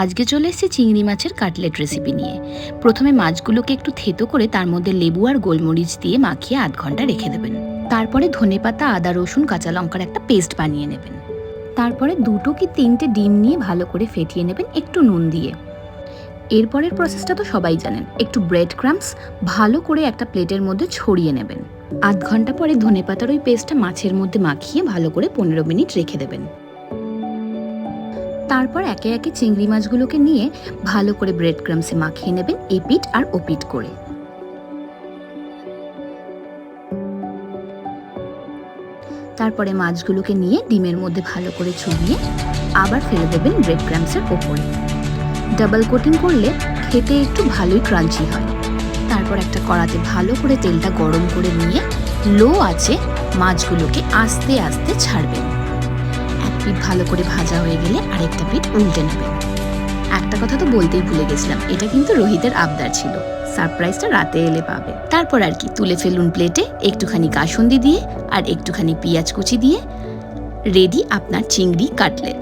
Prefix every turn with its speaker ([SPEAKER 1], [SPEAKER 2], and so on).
[SPEAKER 1] আজকে চলে এসেছি চিংড়ি মাছের কাটলেট রেসিপি নিয়ে। প্রথমে মাছগুলোকে একটু থেতো করে তার মধ্যে লেবু আর গোলমরিচ দিয়ে মাখিয়ে 8 ঘন্টা রেখে দেবেন। তারপরে ধনেপাতা, আদা, রসুন, কাঁচা লঙ্কার একটা পেস্ট বানিয়ে নেবেন। তারপরে 2 কি 3টে ডিম নিয়ে ভালো করে ফেটিয়ে নেবেন একটু নুন দিয়ে। এরপরের প্রসেসটা তো সবাই জানেন। একটু ব্রেড ক্রাম্বস ভালো করে একটা প্লেটের মধ্যে ছড়িয়ে নেবেন। 8 ঘন্টা পরে ধনেপাতার ওই পেস্টটা মাছের মধ্যে মাখিয়ে ভালো করে 15 মিনিট রেখে দেবেন। তারপর একে একে চিংড়ি মাছগুলোকে নিয়ে ভালো করে ব্রেড ক্রাম্বসে মাখিয়ে নেবেন এপিট আর ওপিট করে। তারপরে মাছগুলোকে নিয়ে ডিমের মধ্যে ভালো করে চুবিয়ে আবার ফেলে দেবেন ব্রেড ক্রাম্বসের ওপরে। ডাবল কোটিং করলে খেতে একটু ভালোই ক্রাঞ্চি হয়। তারপর একটা কড়াতে ভালো করে তেলটা গরম করে নিয়ে লো আঁচে মাছগুলোকে আস্তে আস্তে ছাড়বেন। এক পিঠ ভালো করে ভাজা হয়ে গেলে আরেকটা পিঠ উল্টে নেবেন। একটা কথা তো বলতেই ভুলে গেছিলাম, এটা কিন্তু রোহিতের আবদার ছিল। সারপ্রাইজটা রাতে এলে পাবে। তারপর আর কি, তুলে ফেলুন প্লেটে একটুখানি কাসুন্দি দিয়ে আর একটুখানি পেঁয়াজ কুচি দিয়ে। রেডি আপনার চিংড়ি কাটলেট।